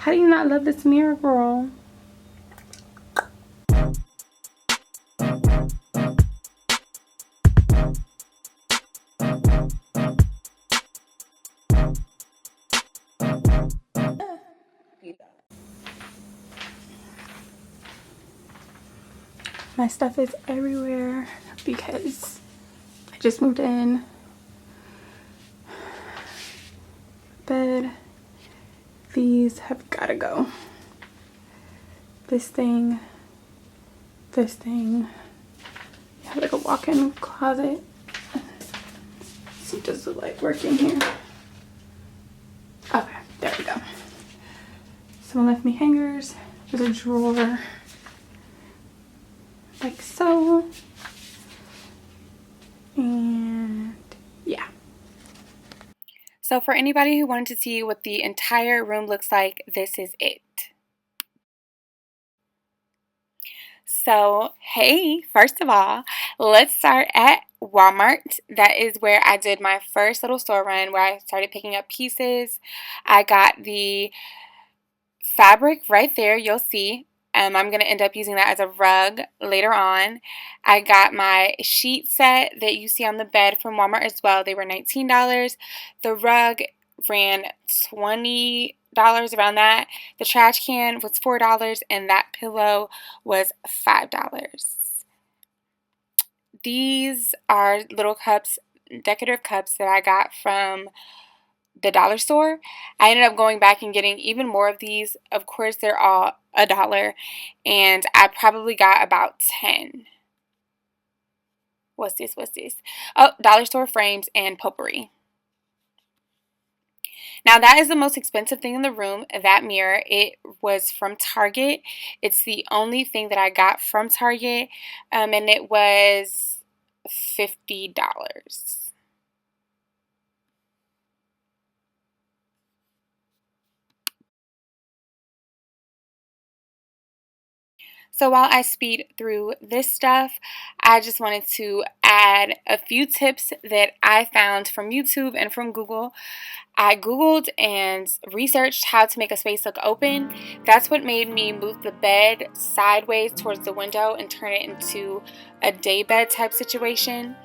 How do you not love this mirror, girl? My stuff is everywhere because I just moved in. Bed. These have gotta go. This thing. This thing. I have like a walk-in closet. Let's see, does the light work in here? Okay, there we go. Someone left me hangers. There's a drawer. Like so. And yeah. So for anybody who wanted to see what the entire room looks like, this is it. So, hey, first of all, let's start at Walmart. That is where I did my first little store run where I started picking up pieces. I got the fabric right there, you'll see. I'm going to end up using that as a rug later on. I got my sheet set that you see on the bed from Walmart as well. They were $19. The rug ran $20 around that. The trash can was $4 and that pillow was $5. These are little cups, decorative cups that I got from the dollar store. I ended up going back and getting even more of these. Of course, they're all $1, and I probably got about 10. What's this? Oh, dollar store frames and potpourri. Now, that is the most expensive thing in the room, that mirror. It was from Target. It's the only thing that I got from Target, and it was $50. So while I speed through this stuff, I just wanted to add a few tips that I found from YouTube and from Google. I Googled and researched how to make a space look open. That's what made me move the bed sideways towards the window and turn it into a daybed type situation.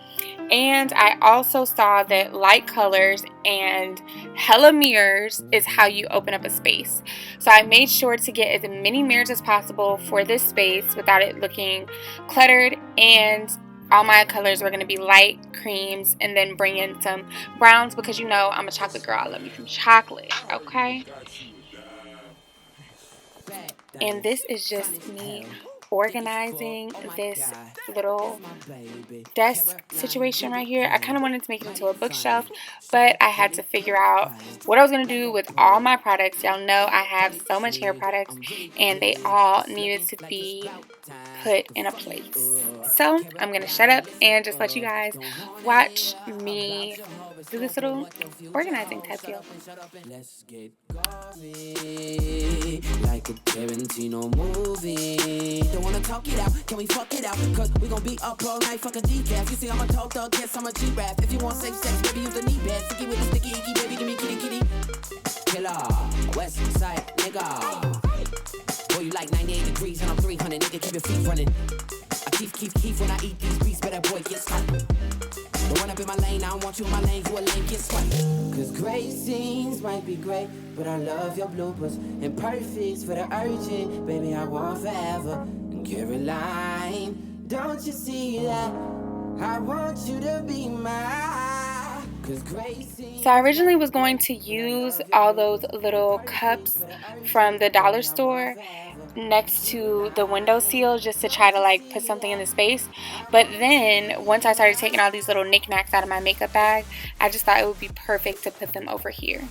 And I also saw that light colors and hella mirrors is how you open up a space. So I made sure to get as many mirrors as possible for this space without it looking cluttered, and all my colors were going to be light creams, and then bring in some browns because you know I'm a chocolate girl. I love me some chocolate, okay? And this is just me organizing this little desk situation right here. I kind of wanted to make it into a bookshelf, but I had to figure out what I was going to do with all my products. Y'all know I have so much hair products, and they all needed to be put in a place. So I'm going to shut up and just let you guys watch me do this little organizing type deal. Let's get going like a Tarantino movie. Don't wanna talk it out, can we fuck it out? Cause we gon' be up all night, fuck a decaf. You see I'm a talk thug, yes I'm a G-rap. If you want safe sex, baby use the knee pad. Sticky with the sticky icky, baby give me kitty kitty. Killer, west side nigga. Boy you like 98 degrees and I'm 300, nigga keep your feet running. I keep when I eat these beats, but that boy gets hot. Don't run up in my lane, I don't want you in my lane, you a lane, get sweat. Cause great scenes might be great, but I love your bloopers. And perfects for the urgent, baby I want forever. And Caroline, don't you see that? I want you to be mine. Cause great scenes. So I originally was going to use all those little cups from the dollar store next to the window sill just to try to like put something in the space, but then once I started taking all these little knickknacks out of my makeup bag, I just thought it would be perfect to put them over here.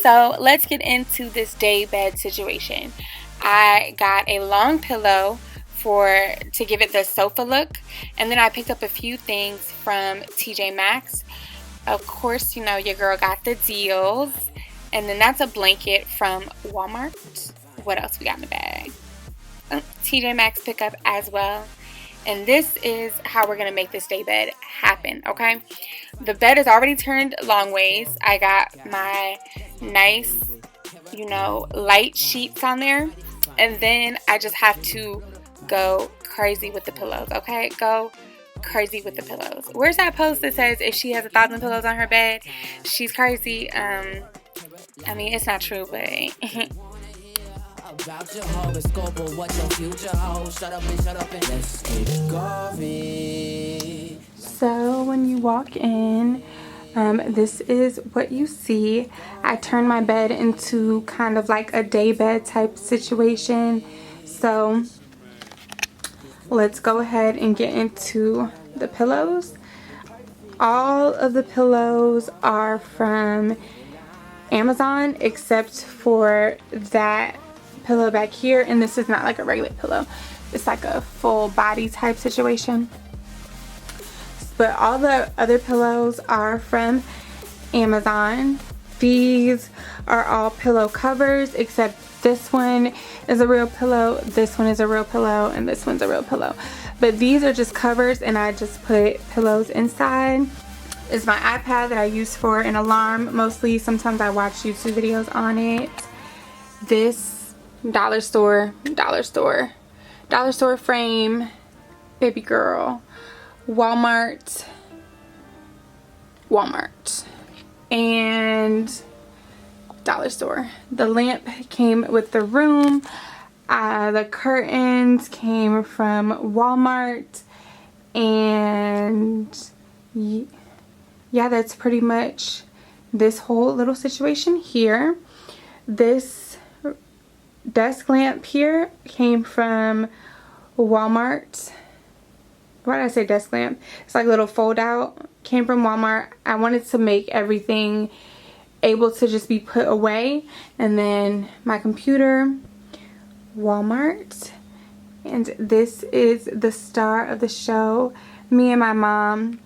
So let's get into this day bed situation. I got a long pillow to give it the sofa look, and then I picked up a few things from TJ Maxx. Of course, you know your girl got the deals, and then that's a blanket from Walmart. What else we got in the bag? TJ Maxx pickup as well. And this is how we're going to make this day bed happen, okay? The bed is already turned long ways. I got my nice, light sheets on there. And then I just have to go crazy with the pillows, okay? Go crazy with the pillows. Where's that post that says if she has 1,000 pillows on her bed, she's crazy? I mean, it's not true, but about your horoscope or what your future holds. Shut up and let's keep going. So when you walk in, this is what you see. I turned my bed into kind of like a day bed type situation. So let's go ahead and get into the pillows. All of the pillows are from Amazon except for that pillow back here, and this is not like a regular pillow. It's like a full body type situation. But all the other pillows are from Amazon. These are all pillow covers except this one is a real pillow, this one is a real pillow, and this one's a real pillow. But these are just covers and I just put pillows inside. This is my iPad that I use for an alarm mostly. Sometimes I watch YouTube videos on it. This dollar store frame, baby girl, Walmart, and dollar store. The lamp came with the room. The curtains came from Walmart, and yeah, that's pretty much this whole little situation here. This desk lamp here came from Walmart. Why did I say desk lamp? It's like a little fold out. Came from Walmart. I wanted to make everything able to just be put away. And then my computer, Walmart. And this is the star of the show. Me and my mom.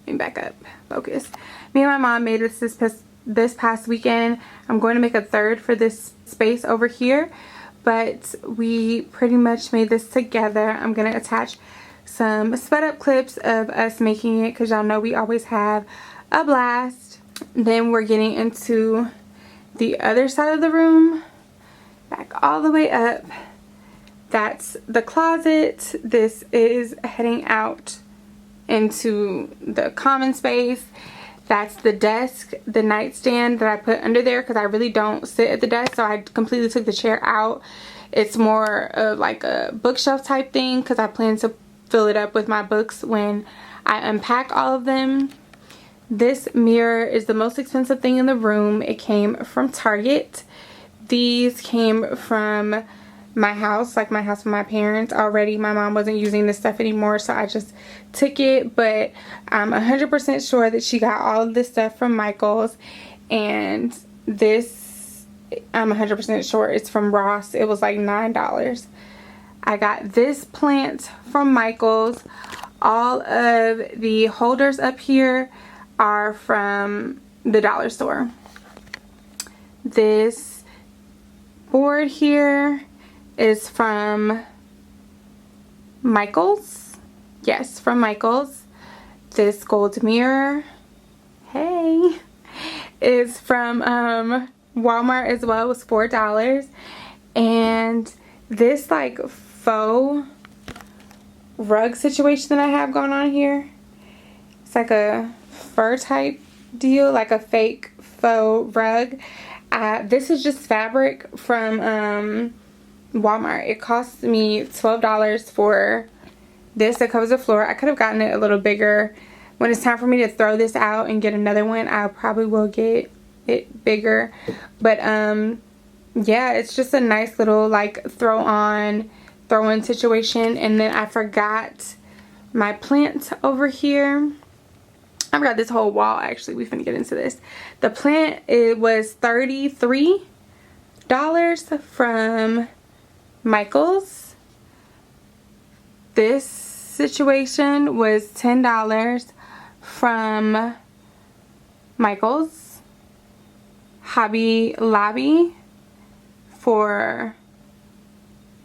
Let me back up. Focus. Me and my mom made this past weekend. I'm going to make a third for this space over here, but we pretty much made this together. I'm going to attach some sped up clips of us making it because y'all know we always have a blast. Then we're getting into the other side of the room, back all the way up. That's the closet. This is heading out into the common space. That's the desk, the nightstand that I put under there because I really don't sit at the desk, so I completely took the chair out. It's more of like a bookshelf type thing because I plan to fill it up with my books when I unpack all of them. This mirror is the most expensive thing in the room. It came from Target. These came from my house, like my house with my parents already. My mom wasn't using this stuff anymore, so I just took it. But I'm 100% sure that she got all of this stuff from Michael's. And this, I'm 100% sure it's from Ross. It was like $9. I got this plant from Michael's. All of the holders up here are from the dollar store. This board here is from Michael's. Yes, from Michael's. This gold mirror, hey, is from Walmart as well. It was $4. And this like faux rug situation that I have going on here, it's like a fur type deal, like a fake faux rug. This is just fabric from Walmart. It cost me $12 for this that covers the floor. I could have gotten it a little bigger. When it's time for me to throw this out and get another one, I probably will get it bigger. But yeah, it's just a nice little like throw-in situation. And then I forgot my plant over here. I forgot this whole wall actually. We finna get into this. The plant, it was $33 from Michael's. This situation was $10 from Michael's. Hobby Lobby for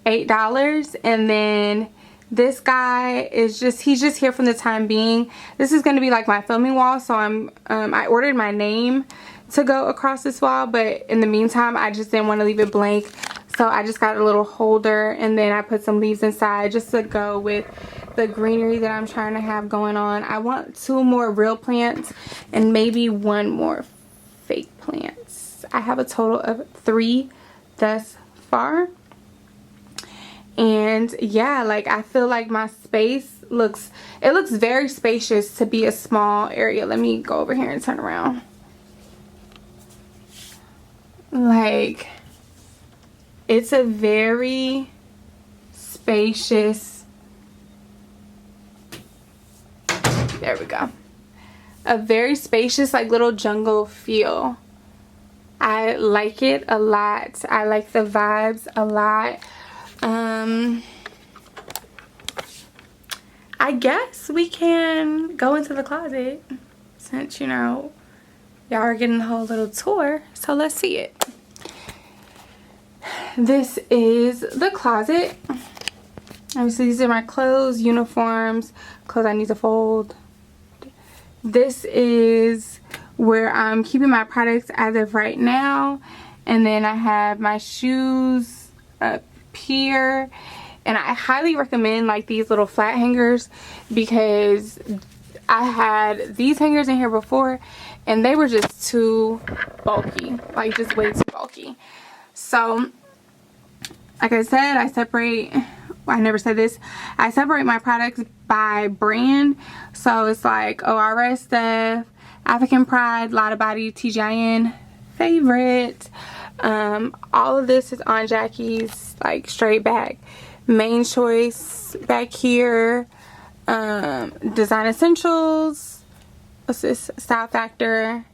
$8. And then this guy is he's just here for the time being. This is going to be like my filming wall, so I ordered my name to go across this wall, but in the meantime I just didn't want to leave it blank, so I just got a little holder, and then I put some leaves inside just to go with the greenery that I'm trying to have going on. I want 2 more real plants and maybe 1 more fake plants. I have a total of 3 thus far. And yeah, like I feel like my space looks very spacious to be a small area. Let me go over here and turn around. Like, it's a very spacious, there we go, a very spacious like little jungle feel. I like it a lot. I like the vibes a lot. I guess we can go into the closet since, you know, y'all are getting the whole little tour, so let's see it. This is the closet. Obviously, these are my clothes, uniforms, clothes I need to fold. This is where I'm keeping my products as of right now. And then I have my shoes up here. And I highly recommend like these little flat hangers, because I had these hangers in here before and they were just too bulky, like just way too bulky. So like I said, I never said this, I separate my products by brand. So it's like ORS stuff, African Pride, Lotta Body, TGIN, Favorite. All of this is on Jackie's like straight back. Main Choice back here. Design Essentials. What's this? Style Factor.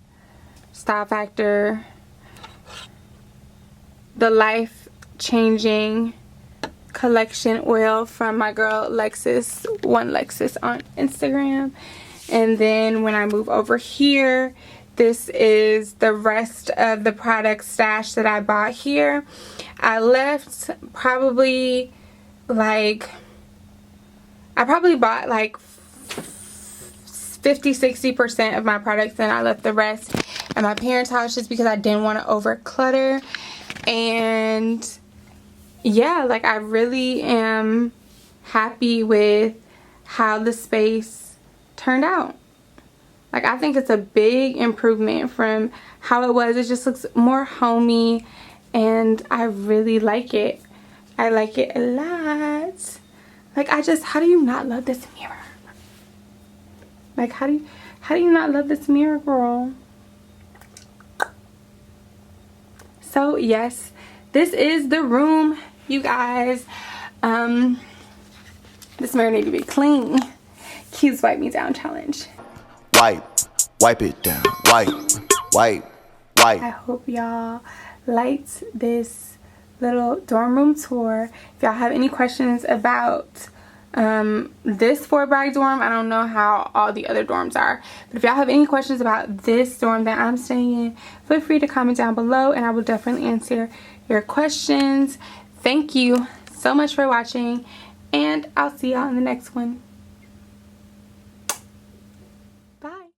The Life Changing Collection oil from my girl Lexus, One Lexus on Instagram. And then when I move over here, this is the rest of the product stash that I bought here. I left probably like, I probably bought like 50-60% of my products, and I left the rest at my parents' house just because I didn't want to over clutter. And yeah, like I really am happy with how the space turned out. Like I think it's a big improvement from how it was. It just looks more homey and I really like it. I like it a lot. Like how do you not love this mirror? Like how do you not love this mirror, girl? So yes, this is the room, you guys. This mirror need to be clean. Q's wipe me down challenge. Wipe it down. Wipe. I hope y'all liked this little dorm room tour. If y'all have any questions about this 4-brag dorm, I don't know how all the other dorms are, but if y'all have any questions about this dorm that I'm staying in, feel free to comment down below and I will definitely answer your questions. Thank you so much for watching, and I'll see y'all in the next one.